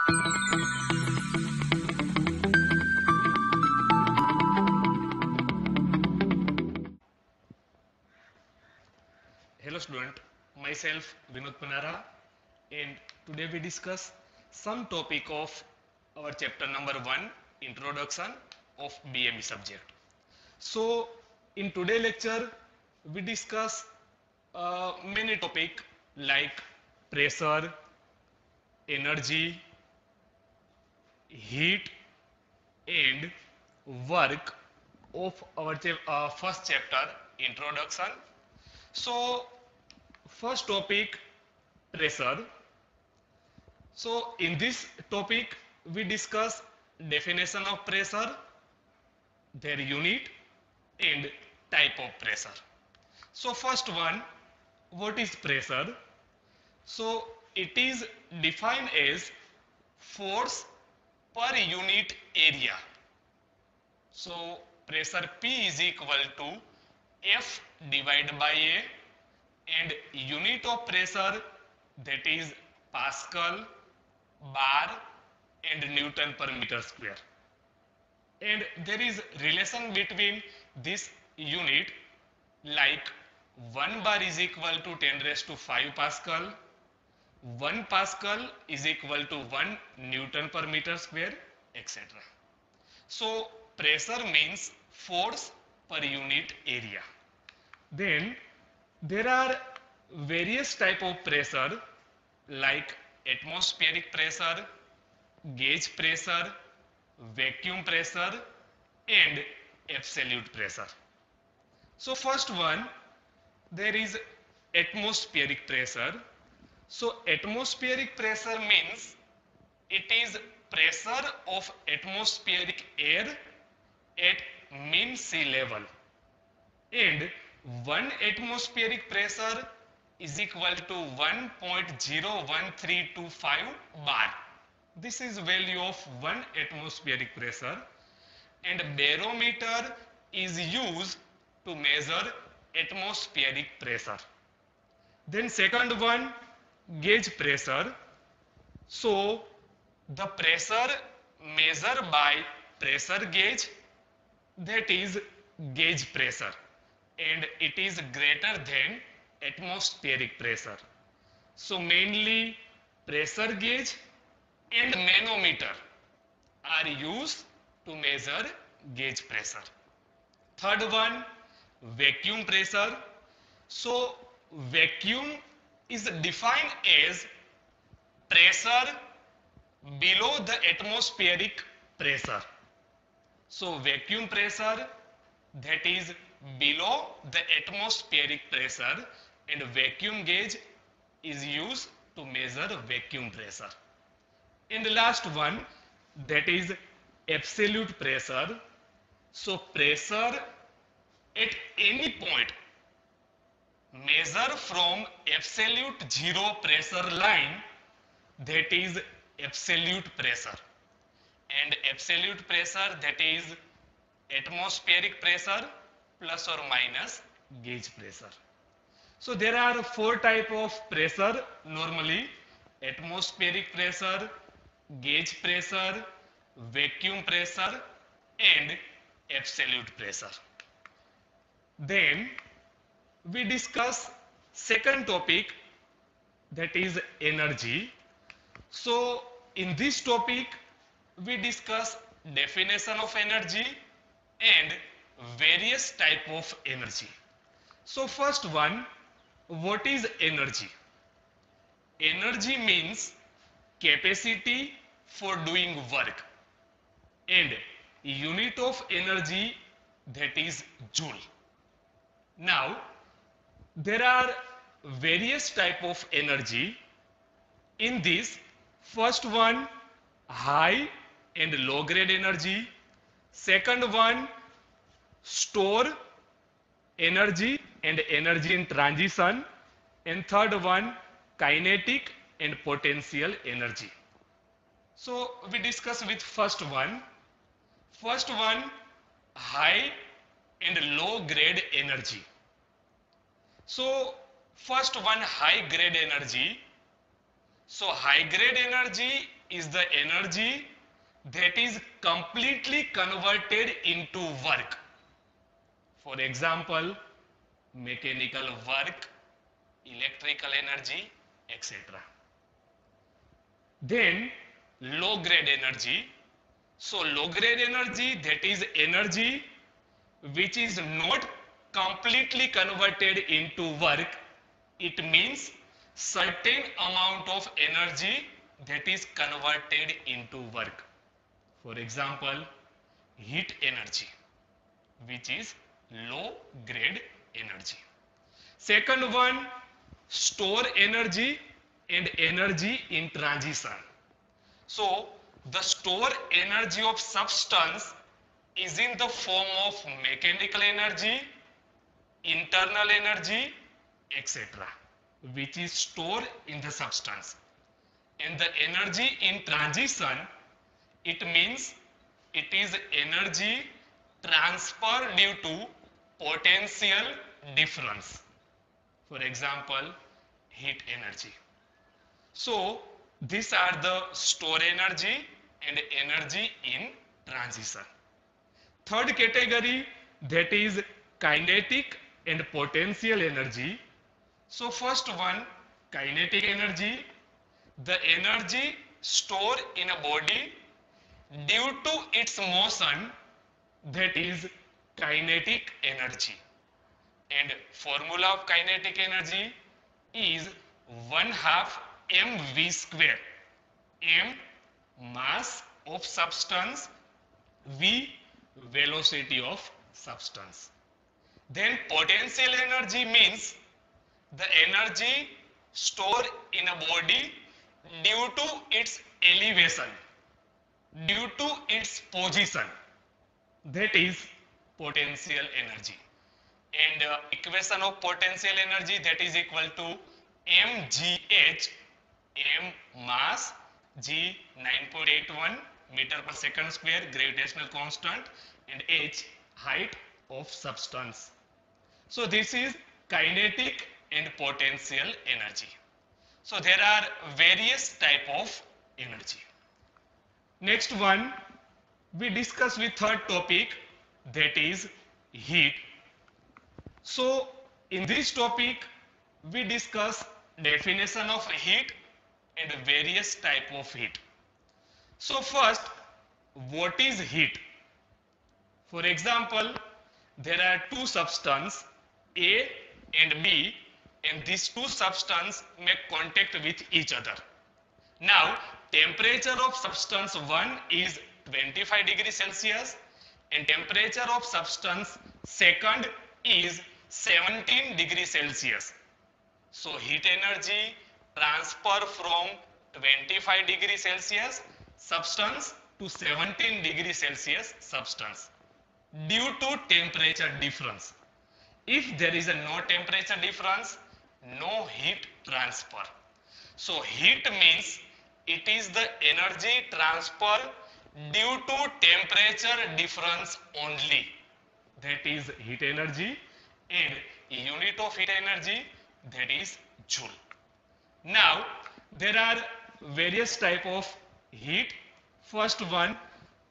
Hello student, myself Vinod Panara, and today we discuss some topic of our chapter number 1, Introduction of BME subject. So in today lecture we discuss many topic like pressure, energy, heat and work of our first chapter, Introduction. So first topic, pressure. So in this topic we discuss definition of pressure, their unit and type of pressure. So first one, what is pressure? So it is defined as force per unit area. So pressure P is equal to F divided by A, and unit of pressure, that is Pascal, bar and Newton per meter square. And there is relation between this unit, like 1 bar is equal to 10 raised to 5 Pascal, 1 Pascal is equal to 1 Newton per meter square, etc. So pressure means force per unit area. Then there are various type of pressure like atmospheric pressure, gauge pressure, vacuum pressure and absolute pressure. So first one, there is atmospheric pressure. So atmospheric pressure means it is pressure of atmospheric air at mean sea level, and 1 atmospheric pressure is equal to 1.01325 bar. This is value of 1 atmospheric pressure, and barometer is used to measure atmospheric pressure. Then second one, gauge pressure. So the pressure measured by pressure gauge, that is gauge pressure, and it is greater than atmospheric pressure. So mainly pressure gauge and manometer are used to measure gauge pressure. Third one, vacuum pressure. So vacuum is defined as pressure below the atmospheric pressure. So vacuum pressure, that is below the atmospheric pressure, and vacuum gauge is used to measure vacuum pressure. And the last one, that is absolute pressure. So pressure at any point measure from absolute zero pressure line, that is absolute pressure, and absolute pressure, that is atmospheric pressure plus or minus gauge pressure. So there are 4 type of pressure normally: atmospheric pressure, gauge pressure, vacuum pressure and absolute pressure. Then we discuss second topic, that is energy. So in this topic we discuss definition of energy and various type of energy. So first one, what is energy? Energy means capacity for doing work, and unit of energy, that is joule. Now there are various type of energy. In this, first one, high and low grade energy. Second one, store energy and energy in transition. And third one, kinetic and potential energy. So we discuss with first one. First one, high and low grade energy. So first one, high grade energy. So high grade energy is the energy that is completely converted into work. For example, mechanical work, electrical energy, etc. Then low grade energy. So low grade energy, that is energy which is not completely converted into work. It means certain amount of energy that is converted into work. For example, heat energy, which is low grade energy. Second one, store energy and energy in transition. So the store energy of substance is in the form of mechanical energy, internal energy, etc., which is stored in the substance. And the energy in transition, it means it is energy transfer due to potential difference. For example, heat energy. So these are the store energy and energy in transition. Third category, that is kinetic and potential energy. So first one, kinetic energy, the energy stored in a body due to its motion, that is kinetic energy. And formula of kinetic energy is 1/2 mv square. M mass of substance, v velocity of substance. Then potential energy means the energy stored in a body due to its elevation, due to its position, that is potential energy. And equation of potential energy, that is equal to mgh, m mass, g 9.81 meter per second square gravitational constant, and h height of substance. So this is kinetic and potential energy. So there are various type of energy. Next one, we discuss with third topic, that is heat. So in this topic we discuss definition of heat and various type of heat. So first, what is heat? For example, there are two substances A and B, and these two substances make contact with each other. Now temperature of substance 1 is 25 degrees Celsius and temperature of substance second is 17 degrees Celsius. So heat energy transfer from 25 degrees Celsius substance to 17 degrees Celsius substance due to temperature difference. If there is a no temperature difference, no heat transfer. So heat means it is the energy transfer due to temperature difference only. That is heat energy, and unit of heat energy, that is joule. Now there are various type of heat. First one,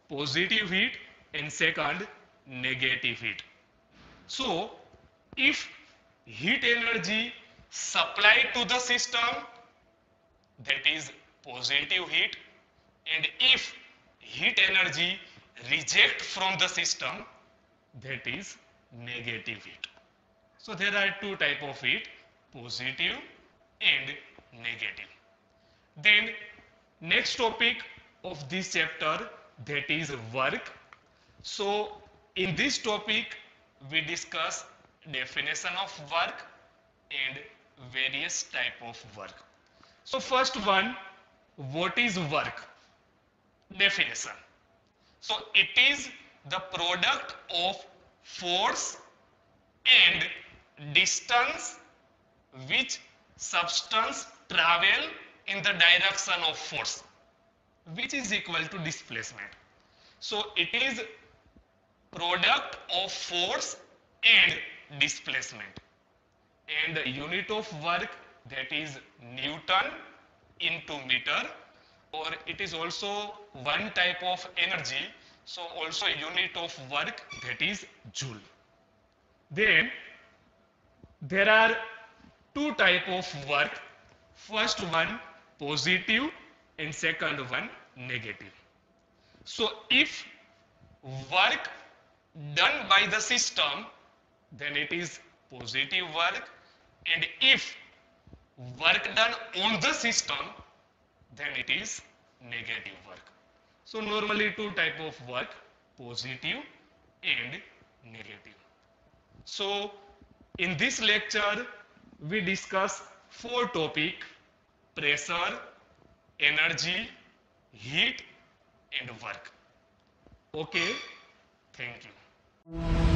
positive heat, and second, negative heat. So if heat energy supplied to the system, that is positive heat, and if heat energy reject from the system, that is negative heat. So there are two type of heat, positive and negative. Then next topic of this chapter, that is work. So in this topic we discuss definition of work and various type of work. So first one, what is work? Definition. So it is the product of force and distance which substance travel in the direction of force, which is equal to displacement. So it is product of force and displacement, and the unit of work, that is Newton into meter or it is also one type of energy, so also unit of work, that is joule. Then there are two type of work, first one positive and second one negative. So if work done by the system, then it is positive work, and if work done on the system, then it is negative work. So normally two type of work, positive and negative. So in this lecture we discuss four topic: pressure, energy, heat and work. Okay, thank you.